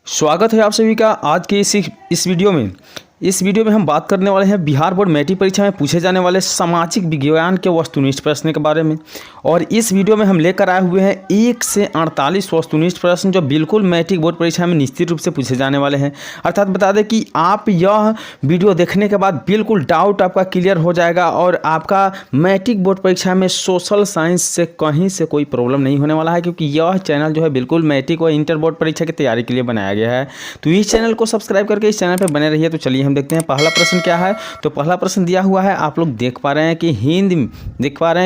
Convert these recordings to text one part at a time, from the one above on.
स्वागत है आप सभी का आज के इस वीडियो में। इस वीडियो में हम बात करने वाले हैं बिहार बोर्ड मैट्रिक परीक्षा में पूछे जाने वाले सामाजिक विज्ञान के वस्तुनिष्ठ प्रश्न के बारे में। और इस वीडियो में हम लेकर आए हुए हैं 1 से 48 वस्तुनिष्ठ प्रश्न जो बिल्कुल मैट्रिक बोर्ड परीक्षा में निश्चित रूप से पूछे जाने वाले हैं। अर्थात बता दें कि आप यह वीडियो देखने के बाद बिल्कुल डाउट आपका क्लियर हो जाएगा और आपका मैट्रिक बोर्ड परीक्षा में सोशल साइंस से कहीं से कोई प्रॉब्लम नहीं होने वाला है, क्योंकि यह चैनल जो है बिल्कुल मैट्रिक और इंटर बोर्ड परीक्षा की तैयारी के लिए बनाया गया है। तो इस चैनल को सब्सक्राइब करके इस चैनल पर बने रहिए। तो चलिए हम देखते हैं पहला प्रश्न क्या है। तो पहला प्रश्न दिया हुआ है, आप लोग देख पा रहे हैं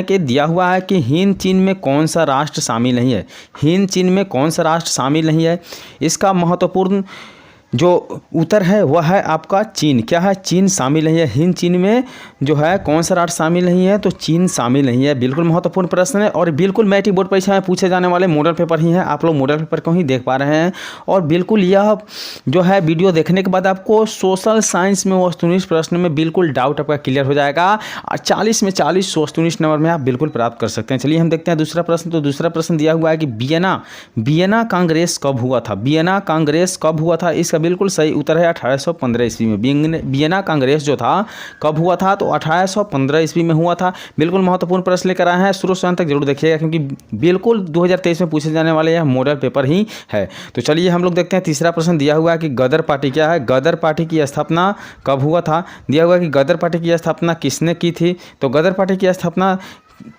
कि दिया हुआ है कि हिंद चीन में कौन सा राष्ट्र शामिल नहीं है। हिंद चीन में कौन सा राष्ट्र शामिल नहीं है, इसका महत्वपूर्ण जो उत्तर है वह है आपका चीन। क्या है? चीन शामिल नहीं है। हिंद चीन में जो है कौन सा राष्ट्र शामिल नहीं है, तो चीन शामिल नहीं है। बिल्कुल महत्वपूर्ण प्रश्न है और बिल्कुल मैट्रिक बोर्ड परीक्षा में पूछे जाने वाले मॉडल पेपर ही है। आप लोग मॉडल पेपर को ही देख पा रहे हैं और बिल्कुल यह जो है वीडियो देखने के बाद आपको सोशल साइंस में वस्तुनिष्ठ प्रश्न में बिल्कुल डाउट आपका क्लियर हो जाएगा। 40 में 40 वस्तुनिष्ठ नंबर में आप बिल्कुल प्राप्त कर सकते हैं। चलिए हम देखते हैं दूसरा प्रश्न। तो दूसरा प्रश्न दिया हुआ है कि वियना कांग्रेस कब हुआ था। वियना कांग्रेस कब हुआ था, इसका बिल्कुल सही उत्तर है 1815 ईस्वी में। वियना कांग्रेस जो था कब हुआ था, तो 1815 ईस्वी में हुआ था। बिल्कुल महत्वपूर्ण प्रश्न लेकर आए हैं, शुरू से अंत तक जरूर देखिएगा क्योंकि बिल्कुल 2023 में पूछे जाने वाले यह मॉडल पेपर ही है। तो चलिए हम लोग देखते हैं तीसरा प्रश्न दिया हुआ है कि गदर पार्टी क्या है। गदर पार्टी की स्थापना कब हुआ था। दिया हुआ है कि गदर पार्टी की स्थापना किसने की थी। तो गदर पार्टी की स्थापना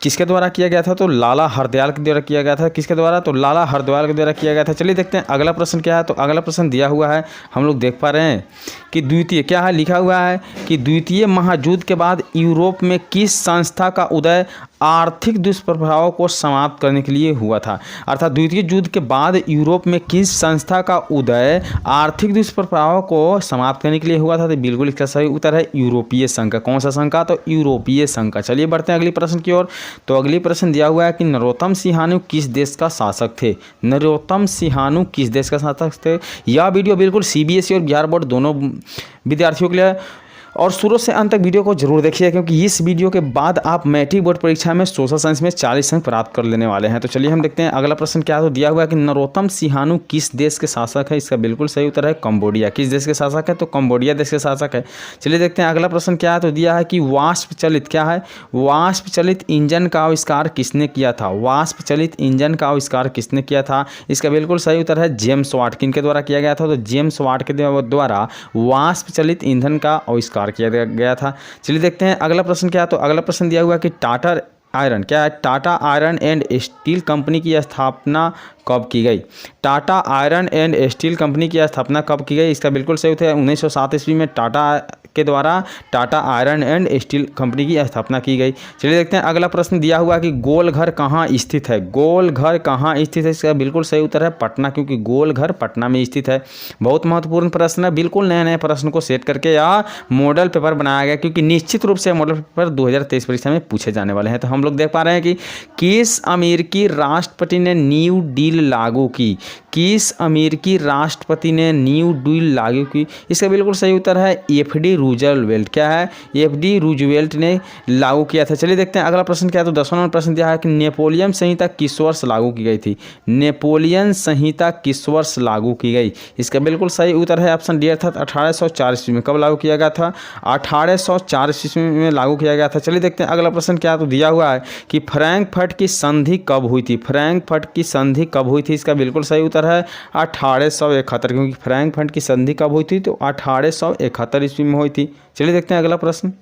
किसके द्वारा किया गया था, तो लाला हरदयाल के द्वारा किया गया था। किसके द्वारा, तो लाला हरदयाल के द्वारा किया गया था। चलिए देखते हैं अगला प्रश्न क्या है। तो अगला प्रश्न दिया हुआ है, हम लोग देख पा रहे हैं कि द्वितीय क्या है, लिखा हुआ है कि द्वितीय महायुद्ध के बाद यूरोप में किस संस्था का उदय आर्थिक दुष्प्रभावों को समाप्त करने के लिए हुआ था। अर्थात द्वितीय युद्ध के बाद यूरोप में किस संस्था का उदय आर्थिक दुष्प्रभावों को समाप्त करने के लिए हुआ था। तो बिल्कुल इसका सही उत्तर है यूरोपीय संघ का। कौन सा संघ का, तो यूरोपीय संघ का। चलिए बढ़ते हैं अगली प्रश्न की ओर। तो अगली प्रश्न दिया हुआ है कि नरोत्तम सिंहानु किस देश का शासक थे। नरोत्तम सिंहानु किस देश का शासक थे। यह वीडियो बिल्कुल सीबीएसई और बिहार बोर्ड दोनों विद्यार्थियों के लिए और शुरू से अंत तक वीडियो को जरूर देखिए, क्योंकि इस वीडियो के बाद आप मैट्रिक बोर्ड परीक्षा में सोशल साइंस में 40 अंक प्राप्त कर लेने वाले हैं। तो चलिए हम देखते हैं अगला प्रश्न क्या है। तो दिया हुआ है कि नरोत्तम सिंहानु किस देश के शासक है। इसका बिल्कुल सही उत्तर है कंबोडिया। किस देश के शासक है, तो कंबोडिया देश के शासक है। चलिए देखते हैं अगला प्रश्न क्या है। तो दिया है कि वाष्प चलित क्या है, वाष्प चलित इंजन का आविष्कार किसने किया था। वाष्प चलित इंजन का आविष्कार किसने किया था, इसका बिल्कुल सही उत्तर है जेम्स वाट। किनके द्वारा किया गया था, तो जेम्स वाट के द्वारा वाष्प चलित ईंधन का आविष्कार किया गया था। चलिए देखते हैं अगला प्रश्न क्या है। तो अगला प्रश्न दिया हुआ है कि टाटा आयरन क्या है, Tata iron and steel company की स्थापना कब की गई। Tata iron and steel company की स्थापना कब की गई, इसका बिल्कुल सही उत्तर है 1907 ईस्वी में टाटा के द्वारा Tata iron and steel company की स्थापना की गई। चलिए देखते हैं अगला प्रश्न दिया हुआ कि गोल घर कहाँ स्थित है। गोल घर कहाँ स्थित है, इसका बिल्कुल सही उत्तर है पटना, क्योंकि गोल घर पटना में स्थित है। बहुत महत्वपूर्ण प्रश्न है, बिल्कुल नए नए प्रश्न को सेट करके यह मॉडल पेपर बनाया गया, क्योंकि निश्चित रूप से मॉडल पेपर 2023 परीक्षा में पूछे जाने वाले हैं। तो हम लोग देख पा रहे हैं कि किस अमेरिकी राष्ट्रपति ने न्यू डील लागू की। किस अमेरिकी राष्ट्रपति ने न्यू डील लागू की, इसका बिल्कुल सही उत्तर है एफडी रूजवेल्ट। क्या है, एफडी रूजवेल्ट ने लागू किया था। चलिए देखते हैं अगला प्रश्न क्या है। तो 10वां नंबर प्रश्न दिया है कि नेपोलियन संहिता किस वर्ष लागू की गई थी। नेपोलियन संहिता किस वर्ष लागू की गई, इसका बिल्कुल सही उत्तर है ऑप्शन डी अर्थात 1804 ईस्वी में। कब लागू किया गया था, 1804 ईस्वी में लागू किया गया था। चलिए देखते हैं अगला प्रश्न क्या है। तो दिया हुआ है कि फ्रैंकफर्ट की संधि कब हुई थी। फ्रैंकफर्ट की संधि कब हुई थी, इसका बिल्कुल सही उत्तर है 1871, क्योंकि फ्रैंकफर्ट की संधि कब हुई थी, तो 1871 ईस्वी में हुई थी। चलिए देखते हैं अगला प्रश्न।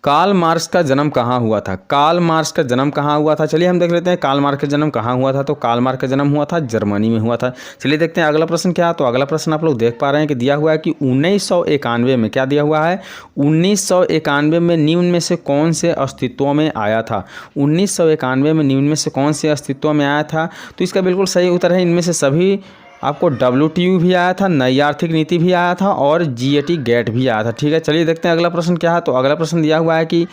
कार्ल मार्क्स का जन्म कहाँ हुआ था। कार्ल मार्क्स का जन्म कहाँ हुआ था, चलिए हम देख लेते हैं कार्ल मार्क्स का जन्म कहाँ हुआ था। तो कार्ल मार्क्स का जन्म हुआ था जर्मनी में हुआ था। चलिए देखते हैं अगला प्रश्न क्या है। तो अगला प्रश्न आप लोग देख पा रहे हैं कि दिया हुआ है कि 1991 में क्या दिया हुआ है, 1991 में निम्न में से कौन से अस्तित्व में आया था। 1991 में निम्न में से कौन से अस्तित्व में आया था, तो इसका बिल्कुल सही उत्तर है इनमें से सभी। आपको WTO भी आया था, नई आर्थिक नीति भी आया था और GATT गेट भी आया था। ठीक है, चलिए देखते हैं अगला प्रश्न क्या है। तो अगला प्रश्न दिया हुआ है कि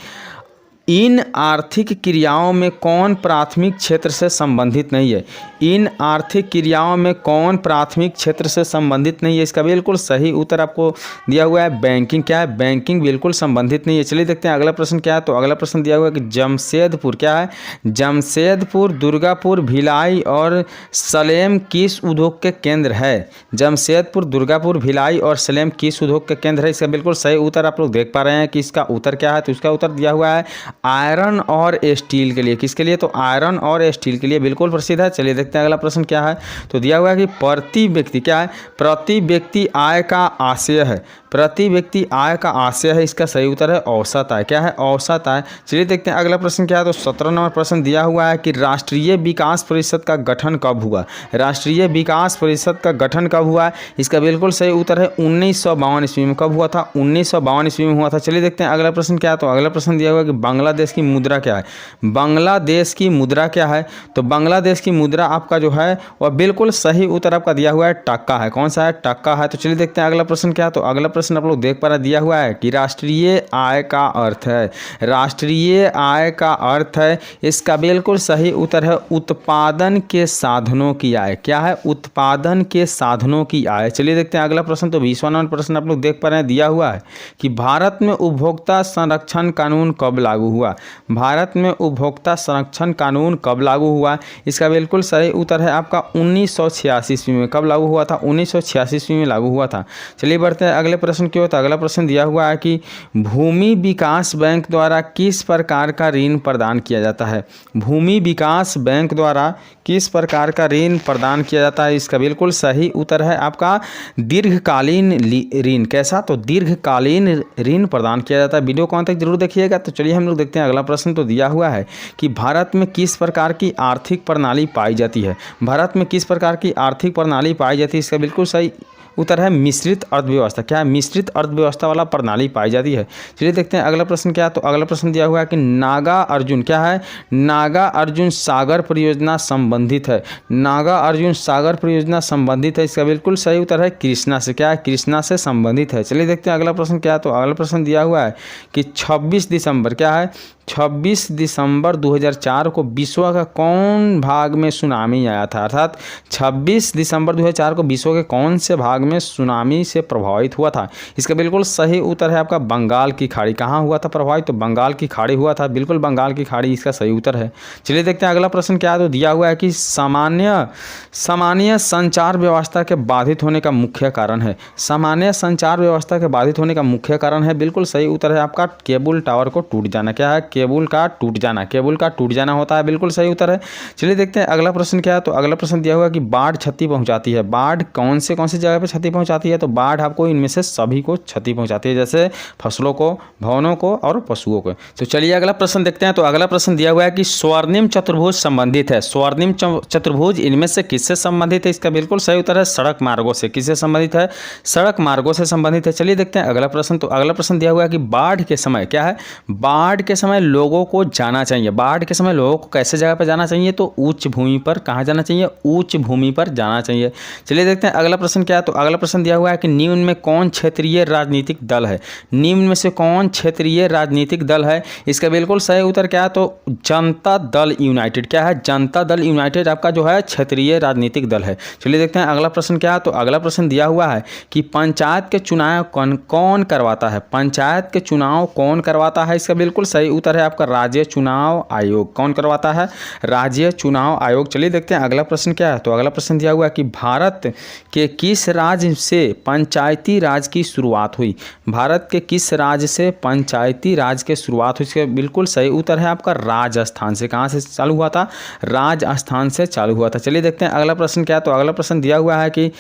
इन आर्थिक क्रियाओं में कौन प्राथमिक क्षेत्र से संबंधित नहीं है? इन आर्थिक क्रियाओं में कौन प्राथमिक क्षेत्र से संबंधित नहीं है? इसका बिल्कुल सही उत्तर आपको दिया हुआ है बैंकिंग। क्या है? बैंकिंग बिल्कुल संबंधित नहीं है। चलिए देखते हैं अगला प्रश्न क्या है। तो अगला प्रश्न दिया हुआ है कि जमशेदपुर क्या है? जमशेदपुर, दुर्गापुर, भिलाई और सलेम किस उद्योग के केंद्र है? जमशेदपुर, दुर्गापुर, भिलाई और सलेम किस उद्योग के केंद्र है? इसका बिल्कुल सही उत्तर आप लोग देख पा रहे हैं कि इसका उत्तर क्या है। तो इसका उत्तर दिया हुआ है आयरन और स्टील के लिए। किसके लिए? तो आयरन और स्टील के लिए बिल्कुल प्रसिद्ध है। चलिए देखते हैं अगला प्रश्न क्या है। तो दिया हुआ है कि प्रति व्यक्ति क्या है? प्रति व्यक्ति आय का आशय है। प्रति व्यक्ति आय का आशय है। इसका सही उत्तर है औसत आय। क्या है? औसत आय। चलिए देखते हैं अगला प्रश्न क्या है। तो 17 नंबर प्रश्न दिया हुआ है कि राष्ट्रीय विकास परिषद का गठन कब हुआ? राष्ट्रीय विकास परिषद का गठन कब हुआ? इसका बिल्कुल सही उत्तर है 1952 ईस्वी में। कब हुआ था? 1952 ईस्वी में हुआ था। चलिए देखते हैं अगला प्रश्न क्या है। तो अगला प्रश्न दिया हुआ है कि बांग्लादेश की मुद्रा क्या है? बांग्लादेश की मुद्रा क्या है? तो बांग्लादेश की मुद्रा आपका जो है वह बिल्कुल सही उत्तर आपका दिया हुआ है टक्का है। कौन सा है? टक्का है। तो चलिए देखते हैं अगला प्रश्न क्या है। तो अगला प्रश्न आप लोग देख पा रहे दिया हुआ है कि राष्ट्रीय आय का अर्थ है। राष्ट्रीय आय का अर्थ है। इसका बिल्कुल सही उत्तर है उत्पादन के साधनों की आय। क्या है? उत्पादन के साधनों की आय। चलिए देखते हैं अगला प्रश्न। तो 20वां नंबर प्रश्न आप लोग देख पा रहे हैं दिया हुआ है कि भारत में उपभोक्ता संरक्षण कानून कब लागू हुआ? भारत में उपभोक्ता संरक्षण कानून कब लागू हुआ? इसका बिल्कुल सही उत्तर है आपका 1986 ईस्वी में। कब लागू हुआ था? 1986 ईस्वी में लागू हुआ था। चलिए बढ़ते हैं अगले प्रश्न की ओर। तो अगला प्रश्न दिया हुआ है कि भूमि विकास बैंक द्वारा किस प्रकार का ऋण प्रदान किया जाता है? भूमि विकास बैंक द्वारा किस प्रकार का ऋण प्रदान किया जाता है? इसका बिल्कुल सही उत्तर है आपका दीर्घकालीन ऋण। कैसा? तो दीर्घकालीन ऋण प्रदान किया जाता है। वीडियो को अंत तक जरूर देखिएगा। तो चलिए हम लोग देखते हैं अगला प्रश्न। तो दिया हुआ है कि भारत में किस प्रकार की आर्थिक प्रणाली पाई जाती है? भारत में किस प्रकार की आर्थिक प्रणाली पाई जाती है? इसका बिल्कुल सही उत्तर है मिश्रित अर्थव्यवस्था। क्या है? मिश्रित अर्थव्यवस्था वाला प्रणाली पाई जाती है। चलिए देखते हैं अगला प्रश्न क्या है। तो अगला प्रश्न दिया हुआ है कि नागा अर्जुन क्या है? नागा अर्जुन सागर परियोजना संबंधित है। नागा अर्जुन सागर परियोजना संबंधित है। इसका बिल्कुल सही उत्तर है कृष्णा से। क्या है? कृष्णा से संबंधित है। चलिए देखते हैं अगला प्रश्न क्या है। तो अगला प्रश्न दिया हुआ है कि 26 दिसंबर क्या है? 26 दिसंबर 2004 को विश्व का कौन भाग में सुनामी आया था? अर्थात 26 दिसंबर 2004 को विश्व के कौन से भाग में सुनामी से प्रभावित हुआ था? इसका बिल्कुल सही उत्तर है आपका बंगाल की खाड़ी। कहाँ हुआ था प्रभावित? तो बंगाल की खाड़ी हुआ था। बिल्कुल बंगाल की खाड़ी इसका सही उत्तर है। चलिए देखते हैं अगला प्रश्न क्या है। तो दिया हुआ है कि सामान्य संचार व्यवस्था के बाधित होने का मुख्य कारण है। सामान्य संचार व्यवस्था के बाधित होने का मुख्य कारण है। बिल्कुल सही उत्तर है आपका केबल टावर को टूट जाना। क्या है? केबल का टूट जाना। केबल का टूट जाना होता है। बिल्कुल सही उत्तर है। चलिए देखते हैं अगला प्रश्न क्या है। तो अगला प्रश्न दिया हुआ है कि बाढ़ क्षति पहुंचाती है। बाढ़ कौन से जगह पे क्षति पहुंचाती है? तो बाढ़ आपको इनमें से सभी को क्षति पहुंचाती है, जैसे फसलों को, भवनों को और पशुओं को। तो चलिए अगला प्रश्न देखते हैं। तो अगला प्रश्न दिया हुआ है कि स्वर्णिम चतुर्भुज संबंधित है। स्वर्णिम चतुर्भुज इनमें से किससे संबंधित है? इसका बिल्कुल सही उत्तर है सड़क मार्गों से। किससे संबंधित है? सड़क मार्गों से संबंधित है। चलिए देखते हैं अगला प्रश्न। तो अगला प्रश्न दिया हुआ है कि बाढ़ के समय क्या है? बाढ़ के समय लोगों को जाना चाहिए। बाढ़ के समय लोगों को कैसे जगह पर जाना चाहिए? तो उच्च भूमि पर। कहाँ जाना चाहिए? उच्च भूमि पर जाना चाहिए। चलिए देखते हैं अगला प्रश्न क्या है। तो अगला प्रश्न दिया हुआ है कि निम्न में कौन क्षेत्रीय राजनीतिक दल है? निम्न में से कौन क्षेत्रीय राजनीतिक दल है? इसका बिल्कुल सही उत्तर क्या है? तो जनता दल यूनाइटेड। क्या है? जनता दल यूनाइटेड आपका जो है क्षेत्रीय राजनीतिक दल है। चलिए देखते हैं अगला प्रश्न क्या है। तो अगला प्रश्न दिया हुआ है कि पंचायत के चुनाव कौन करवाता है? पंचायत के चुनाव कौन करवाता है? इसका बिल्कुल सही उत्तर है आपका राज्य चुनाव आयोग। कौन करवाता है? राज्य चुनाव आयोग। चलिए देखते हैं अगला प्रश्न क्या है। तो अगला प्रश्न दिया हुआ है कि भारत के किस राज्य से पंचायती राज की शुरुआत हुई? भारत के किस राज्य से पंचायती राज की शुरुआत हुई? इसका बिल्कुल सही उत्तर है आपका राजस्थान से। कहाँ से चालू हुआ था? राजस्थान से चालू हुआ था। चलिए देखते हैं अगला प्रश्न क्या है। तो अगला प्रश्न दिया हुआ है कि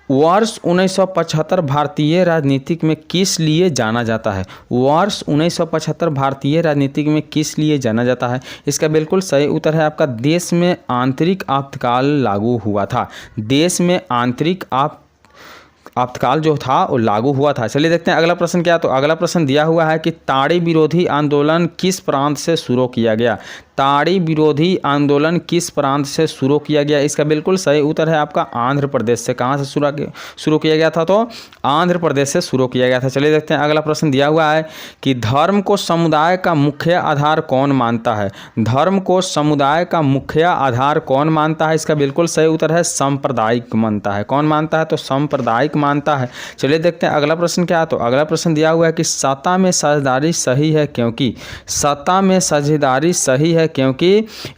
वर्ष 1975 भारतीय राजनीतिक में किस लिए जाना जाता है? वर्ष 1975 भारतीय राजनीतिक में किस लिए जाना जाता है? इसका बिल्कुल सही उत्तर है आपका देश में आंतरिक आपातकाल लागू हुआ था। देश में आंतरिक आपातकाल जो था वो लागू हुआ था। चलिए देखते हैं अगला प्रश्न क्या है। तो अगला प्रश्न दिया हुआ है कि ताड़ी विरोधी आंदोलन किस प्रांत से शुरू किया गया? ताड़ी विरोधी आंदोलन किस प्रांत से शुरू किया गया? इसका बिल्कुल सही उत्तर है आपका आंध्र प्रदेश से। कहाँ से शुरू किया गया था? तो आंध्र प्रदेश से शुरू किया गया था। चलिए देखते हैं अगला प्रश्न दिया हुआ है कि धर्म को समुदाय का मुख्य आधार कौन मानता है? धर्म को समुदाय का मुख्य आधार कौन मानता है? इसका बिल्कुल सही उत्तर है सांप्रदायिक मानता है। कौन मानता है? तो सांप्रदायिक मानता है। चलिए देखते हैं अगला प्रश्न क्या है। तो अगला प्रश्न दिया हुआ है कि सत्ता में साझेदारी सही है क्योंकि? सत्ता में साझेदारी सही है क्योंकि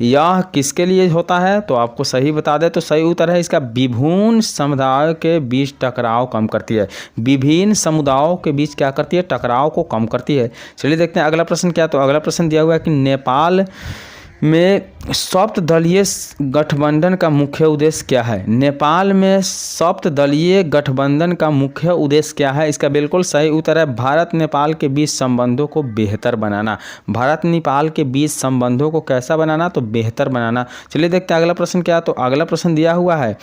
यह किसके लिए होता है? तो आपको सही बता दें तो सही उत्तर है इसका विभिन्न समुदायों के बीच टकराव कम करती है। विभिन्न समुदायों के बीच क्या करती है? टकराव को कम करती है। चलिए देखते हैं अगला प्रश्न क्या है। तो अगला प्रश्न दिया हुआ है कि नेपाल में सप्तदलीय गठबंधन का मुख्य उद्देश्य क्या है? नेपाल में सप्तदलीय गठबंधन का मुख्य उद्देश्य क्या है? इसका बिल्कुल सही उत्तर है भारत नेपाल के बीच संबंधों को बेहतर बनाना। भारत नेपाल के बीच संबंधों को कैसा बनाना? तो बेहतर बनाना। चलिए देखते हैं अगला प्रश्न क्या है। तो अगला प्रश्न दिया हुआ है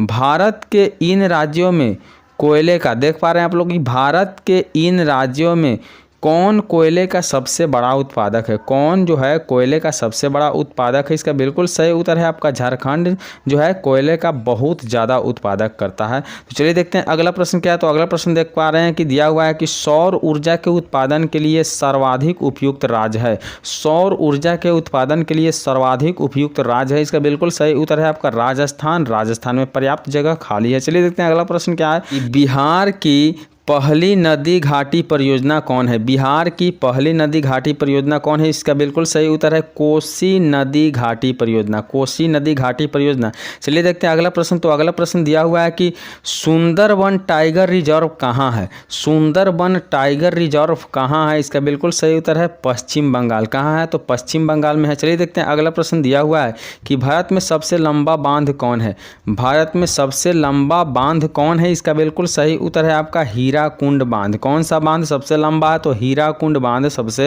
भारत के इन राज्यों में कोयले का, देख पा रहे हैं आप लोग कि भारत के इन राज्यों में कौन कोयले का सबसे बड़ा उत्पादक है? कौन जो है कोयले का सबसे बड़ा उत्पादक है? इसका बिल्कुल सही उत्तर है आपका झारखंड जो है कोयले का बहुत ज़्यादा उत्पादक करता है। तो चलिए देखते हैं अगला प्रश्न क्या है। तो अगला प्रश्न देख पा रहे हैं कि दिया हुआ है कि सौर ऊर्जा के उत्पादन के लिए सर्वाधिक उपयुक्त राज्य है। सौर ऊर्जा के उत्पादन के लिए सर्वाधिक उपयुक्त राज्य है। इसका बिल्कुल सही उत्तर है आपका राजस्थान। राजस्थान में पर्याप्त जगह खाली है। चलिए देखते हैं अगला प्रश्न क्या है कि बिहार की पहली नदी घाटी परियोजना कौन है? बिहार की पहली नदी घाटी परियोजना कौन है? इसका बिल्कुल सही उत्तर है कोसी नदी घाटी परियोजना। कोसी नदी घाटी परियोजना। चलिए देखते हैं अगला प्रश्न। तो अगला प्रश्न दिया हुआ है कि सुंदरबन टाइगर रिजर्व कहाँ है? सुंदरबन टाइगर रिजर्व कहाँ है? इसका बिल्कुल सही उत्तर है पश्चिम बंगाल। कहाँ है? तो पश्चिम बंगाल में है। चलिए देखते हैं अगला प्रश्न दिया हुआ है कि भारत में सबसे लंबा बांध कौन है? भारत में सबसे लंबा बांध कौन है? इसका बिल्कुल सही उत्तर है आपका हीराकुंड बांध। कौन सा बांध सबसे लंबा है? तो हीराकुंड बांध सबसे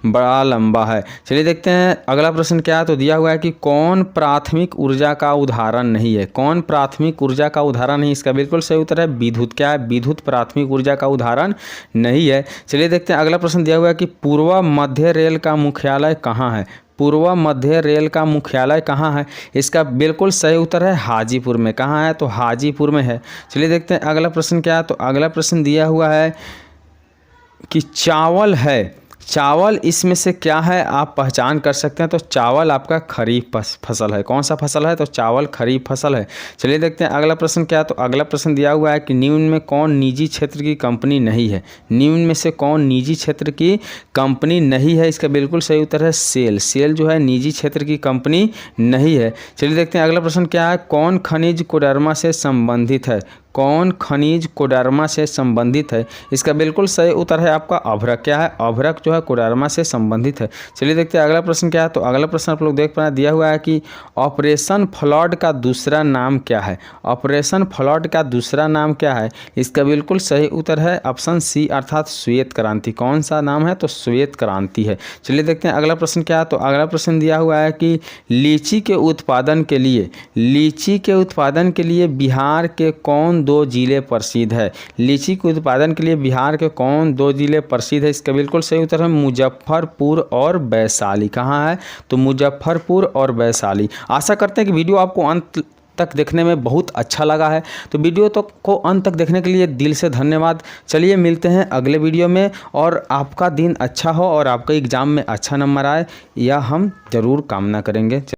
बड़ा लंबा है। चलिए देखते हैं अगला प्रश्न क्या है। तो दिया हुआ है कि कौन प्राथमिक ऊर्जा का उदाहरण नहीं है? कौन प्राथमिक ऊर्जा का उदाहरण नहीं? इसका बिल्कुल सही उत्तर है विद्युत। क्या है? विद्युत प्राथमिक ऊर्जा का उदाहरण नहीं है। चलिए देखते हैं अगला प्रश्न दिया हुआ है कि पूर्व मध्य रेल का मुख्यालय कहाँ है? पूर्व मध्य रेल का मुख्यालय कहाँ है? इसका बिल्कुल सही उत्तर है हाजीपुर में। कहाँ है? तो हाजीपुर में है। चलिए देखते हैं अगला प्रश्न क्या है। तो अगला प्रश्न दिया हुआ है कि चावल है। चावल इसमें से क्या है आप पहचान कर सकते हैं? तो चावल आपका खरीफ फसल है। कौन सा फसल है? तो चावल खरीफ फसल है। चलिए देखते हैं अगला प्रश्न क्या है। तो अगला प्रश्न दिया हुआ है कि निम्न में कौन निजी क्षेत्र की कंपनी नहीं है? निम्न में से कौन निजी क्षेत्र की कंपनी नहीं है? इसका बिल्कुल सही उत्तर है सेल। सेल जो है निजी क्षेत्र की कंपनी नहीं है। चलिए देखते हैं अगला प्रश्न क्या है। कौन खनिज कोडरमा से संबंधित है? कौन खनिज कोडरमा से संबंधित है? इसका बिल्कुल सही उत्तर है आपका अभ्रक। क्या है? अभ्रक जो है कोडरमा से संबंधित है। चलिए देखते हैं अगला प्रश्न क्या है। तो अगला प्रश्न आप लोग देख पा रहे हैं दिया हुआ है कि ऑपरेशन फ्लड का दूसरा नाम क्या है? ऑपरेशन फ्लड का दूसरा नाम क्या है? इसका बिल्कुल सही उत्तर है ऑप्शन सी अर्थात श्वेत क्रांति। कौन सा नाम है? तो श्वेत क्रांति है। चलिए देखते हैं अगला प्रश्न क्या है। तो अगला प्रश्न दिया हुआ है कि लीची के उत्पादन के लिए बिहार के कौन दो जिले प्रसिद्ध है? लीची के उत्पादन के लिए बिहार के कौन दो जिले प्रसिद्ध है? इसका बिल्कुल सही उत्तर है मुजफ्फरपुर और वैशाली। कहाँ है? तो मुजफ्फरपुर और वैशाली। आशा करते हैं कि वीडियो आपको अंत तक देखने में बहुत अच्छा लगा है। तो वीडियो को अंत तक देखने के लिए दिल से धन्यवाद। चलिए मिलते हैं अगले वीडियो में और आपका दिन अच्छा हो और आपका एग्ज़ाम में अच्छा नंबर आए, यह हम ज़रूर कामना करेंगे।